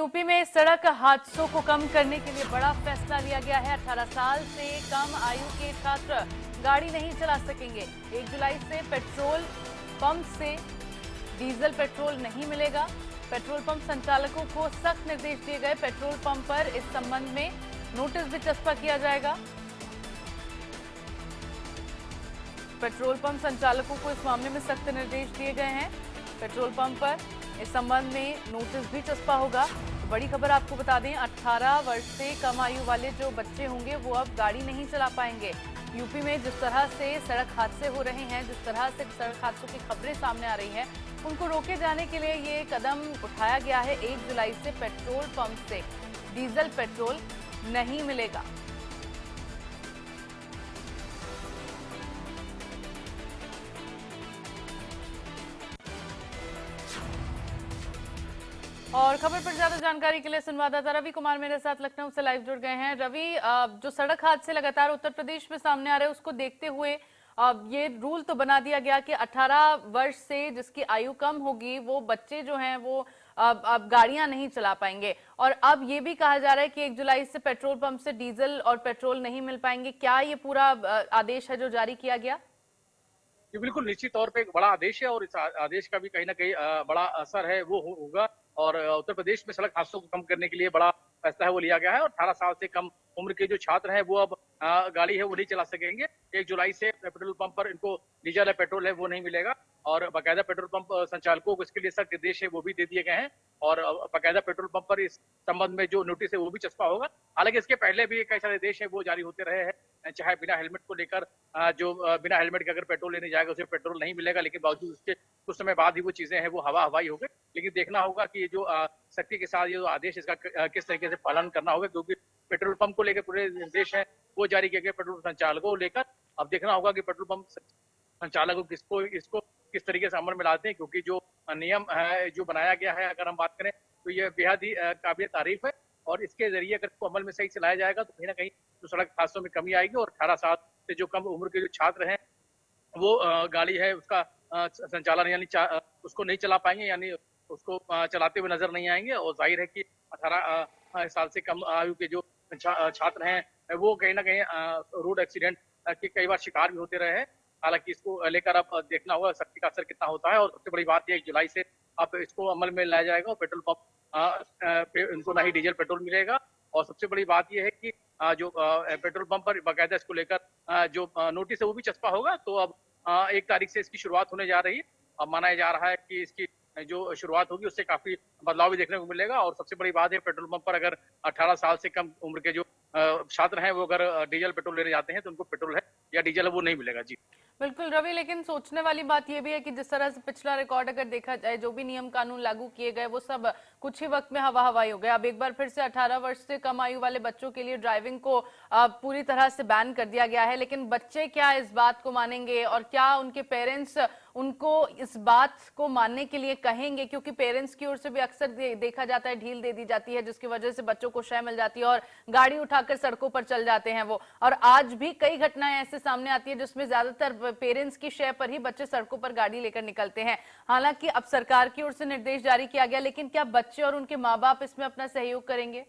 UP में सड़क हादसों को कम करने के लिए बड़ा फैसला लिया गया है। 18 साल से कम आयु के छात्र गाड़ी नहीं चला सकेंगे। 1 जुलाई से पेट्रोल पंप से डीजल पेट्रोल नहीं मिलेगा। पेट्रोल पंप संचालकों को सख्त निर्देश दिए गए। पेट्रोल पंप पर इस संबंध में नोटिस भी चस्पा किया जाएगा। पेट्रोल पंप संचालकों को इस मामले में सख्त निर्देश दिए गए हैं। पेट्रोल पंप पर इस संबंध में नोटिस भी चस्पा होगा। तो बड़ी खबर आपको बता दें, 18 वर्ष से कम आयु वाले जो बच्चे होंगे वो अब गाड़ी नहीं चला पाएंगे। यूपी में जिस तरह से सड़क हादसे हो रहे हैं, जिस तरह से सड़क हादसों की खबरें सामने आ रही हैं, उनको रोके जाने के लिए ये कदम उठाया गया है। 1 जुलाई से पेट्रोल पंप से डीजल पेट्रोल नहीं मिलेगा। और खबर पर ज्यादा जानकारी के लिए संवाददाता रवि कुमार मेरे साथ लखनऊ से लाइव जुड़ गए हैं। रवि, जो सड़क हादसे लगातार उत्तर प्रदेश में सामने आ रहे हैं, उसको देखते हुए ये रूल तो बना दिया गया कि 18 वर्ष से जिसकी आयु कम होगी वो बच्चे जो हैं वो अब गाड़ियां नहीं चला पाएंगे। और अब ये भी कहा जा रहा है कि 1 जुलाई से पेट्रोल पंप से डीजल और पेट्रोल नहीं मिल पाएंगे। क्या ये पूरा आदेश है जो जारी किया गया? ये बिल्कुल निश्चित तौर पे एक बड़ा आदेश है और इस आदेश का भी कहीं ना कहीं बड़ा असर है वो होगा। और उत्तर प्रदेश में सड़क हादसों को कम करने के लिए बड़ा फैसला है वो लिया गया है। और 18 साल से कम उम्र के जो छात्र हैं वो अब गाड़ी है वो नहीं चला सकेंगे। 1 जुलाई से पेट्रोल पंप पर इनको डीजल या पेट्रोल है वो नहीं मिलेगा। और बाकायदा पेट्रोल पंप संचालकों को इसके लिए सख्त निर्देश है वो भी दे दिए गए हैं। और बाकायदा पेट्रोल पंप पर इस संबंध में जो नोटिस है वो भी चस्पा होगा। हालांकि इसके पहले भी कई सारे निर्देश है वो जारी होते रहे हैं, चाहे बिना हेलमेट को लेकर जो बिना हेलमेट के अगर पेट्रोल लेने जाएगा उसे पेट्रोल नहीं मिलेगा, लेकिन बावजूद उसके कुछ समय बाद ही वो चीजें हैं वो हवा हवाई हो गई। लेकिन देखना होगा कि ये जो सख्ती के साथ ये जो आदेश इसका किस तरीके से पालन करना होगा, क्योंकि पेट्रोल पंप को लेकर पूरे निर्देश है वो जारी किए गए पेट्रोल संचालकों को लेकर। अब देखना होगा कि पेट्रोल पंप संचालकों इसको किस तरीके से अमल में लाते हैं, क्योंकि जो नियम है जो बनाया गया है अगर हम बात करें तो ये बेहद ही काबिल तारीफ है। और इसके जरिए अगर इसको अमल में सही चलाया जाएगा तो कहीं ना कहीं जो सड़क हादसों में कमी आएगी। और 18 साल से जो कम उम्र के जो छात्र हैं वो गाड़ी है उसका संचालन यानी उसको नहीं चला पाएंगे, यानी उसको चलाते हुए नजर नहीं आएंगे। और जाहिर है कि 18 साल से कम आयु के जो छात्र हैं वो कहीं ना कहीं रोड एक्सीडेंट के कई बार शिकार भी होते रहे हैं। हालांकि इसको लेकर अब देखना होगा सख्ती का असर कितना होता है। और सबसे बड़ी बात यह 1 जुलाई से अब इसको अमल में लाया जाएगा और पेट्रोल पंप इनको ना ही डीजल पेट्रोल मिलेगा। और सबसे बड़ी बात यह है कि जो पेट्रोल पंप पर बाकायदा इसको लेकर जो नोटिस है वो भी चस्पा होगा। तो अब 1 तारीख से इसकी शुरुआत होने जा रही है। अब माना जा रहा है कि इसकी जो शुरुआत होगी उससे काफी बदलाव भी देखने को मिलेगा। और सबसे बड़ी बात है पेट्रोल पंप पर अगर 18 साल से कम उम्र के जो छात्र हैं वो अगर डीजल पेट्रोल लेने जाते हैं तो उनको पेट्रोल है या डीजल है वो नहीं मिलेगा। जी बिल्कुल रवि, लेकिन सोचने वाली बात यह भी है कि जिस तरह से पिछला रिकॉर्ड अगर देखा जाए, जो भी नियम कानून लागू किए गए वो सब कुछ ही वक्त में हवा हवाई हो गए। अब एक बार फिर से 18 वर्ष से कम आयु वाले बच्चों के लिए ड्राइविंग को पूरी तरह से बैन कर दिया गया है। लेकिन बच्चे क्या इस बात को मानेंगे और क्या उनके पेरेंट्स उनको इस बात को मानने के लिए कहेंगे? क्योंकि पेरेंट्स की ओर से भी अक्सर देखा जाता है ढील दे दी जाती है, जिसकी वजह से बच्चों को शय मिल जाती है और गाड़ी उठाकर सड़कों पर चल जाते हैं वो। और आज भी कई घटनाएं ऐसे सामने आती है जिसमें ज्यादातर पेरेंट्स की शय पर ही बच्चे सड़कों पर गाड़ी लेकर निकलते हैं। हालांकि अब सरकार की ओर से निर्देश जारी किया गया, लेकिन क्या बच्चे और उनके माँ बाप इसमें अपना सहयोग करेंगे?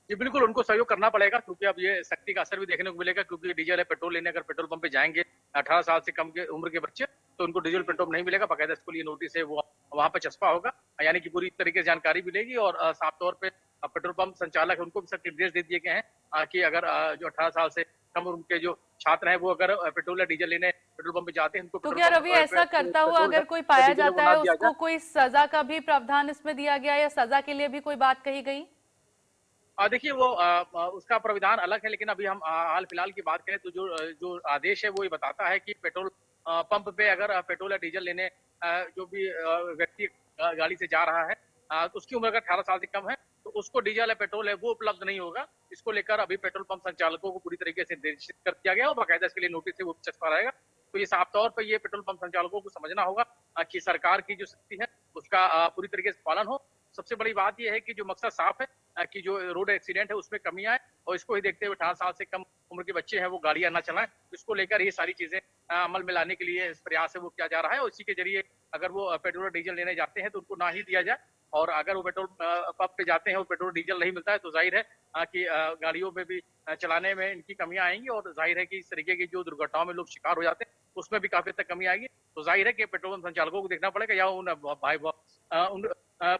जी बिल्कुल उनको सहयोग करना पड़ेगा, क्योंकि अब ये सख्ती का असर भी देखने को मिलेगा। क्योंकि डीजल है पेट्रोल लेने अगर पेट्रोल पंप पे जाएंगे 18 साल से कम के उम्र के बच्चे तो उनको डीजल पेट्रोल नहीं मिलेगा। बाकायदा इसको लिए नोटिस है वो वहां पर चस्पा होगा, यानी कि पूरी तरीके से जानकारी मिलेगी। और साफ तौर पे पेट्रोल पंप संचालक है उनको भी सख्त निर्देश दे दिए गए हैं कि अगर जो 18 साल से कम उम्र के जो छात्र हैं वो अगर पेट्रोल या डीजल लेने पेट्रोल पंप पे जाते हैं उनको तो क्या रवि ऐसा करता हुआ अगर कोई पाया जाता है उसको कोई सजा का भी प्रावधान इसमें दिया गया या सजा के लिए भी कोई बात कही गई? देखिए वो उसका प्राविधान अलग है, लेकिन अभी हम हाल फिलहाल की बात करें तो जो आदेश है वो ये बताता है कि पेट्रोल पंप पे अगर पेट्रोल या डीजल लेने जो भी व्यक्ति गाड़ी से जा रहा है तो उसकी उम्र अगर 18 साल से कम है तो उसको डीजल या पेट्रोल है वो उपलब्ध नहीं होगा। इसको लेकर अभी पेट्रोल पंप संचालकों को पूरी तरीके से निर्देशित कर दिया गया और बाकायदा इसके लिए नोटिस है वो चस्पा रहेगा। तो ये साफ तौर पर ये पेट्रोल पंप संचालकों को समझना होगा कि सरकार की जो सख्ती है उसका पूरी तरीके से पालन हो। सबसे बड़ी बात यह है कि जो मकसद साफ है कि जो रोड एक्सीडेंट है उसमें कमी आए और इसको ही देखते हुए 18 साल से कम उम्र के बच्चे हैं वो गाड़ियां ना चलाएं। इसको लेकर ये सारी चीजें अमल में लाने के लिए इस प्रयास है वो किया जा रहा है। और इसी के जरिए अगर वो पेट्रोल और डीजल लेने जाते हैं तो उनको ना ही दिया जाए और अगर वो पेट्रोल पंप पे जाते हैं और पेट्रोल डीजल नहीं मिलता है तो जाहिर है कि गाड़ियों में भी चलाने में इनकी कमियां आएंगी और जाहिर है कि इस तरीके की जो दुर्घटनाओं में लोग शिकार हो जाते हैं उसमें भी काफी हद तक कमी आएगी। तो जाहिर है कि पेट्रोल पंप संचालकों को देखना पड़ेगा या उन उन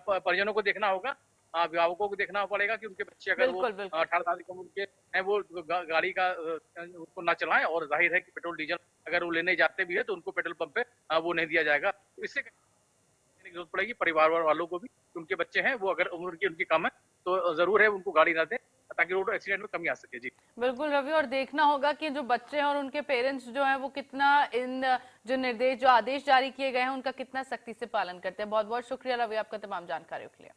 परिजनों को देखना होगा, अभिभावकों को देखना पड़ेगा कि उनके बच्चे अगर वो बिल्कुल बिल्कुल 18 साल की उम्र के हैं वो गाड़ी का उसको ना चलाएं और जाहिर है कि पेट्रोल डीजल अगर वो लेने जाते भी है तो उनको पेट्रोल पंप पे वो नहीं दिया जाएगा। तो इससे देने की जरूरत पड़ेगी परिवार वालों को भी कि उनके बच्चे हैं वो अगर उम्र की उनकी कम है तो जरूर है उनको गाड़ी ना दें ताकि रोड एक्सीडेंट में कमी आ सके। जी बिल्कुल रवि, और देखना होगा कि जो बच्चे हैं और उनके पेरेंट्स जो हैं वो कितना इन जो निर्देश जो आदेश जारी किए गए हैं उनका कितना सख्ती से पालन करते हैं। बहुत बहुत शुक्रिया रवि आपका तमाम जानकारियों के लिए।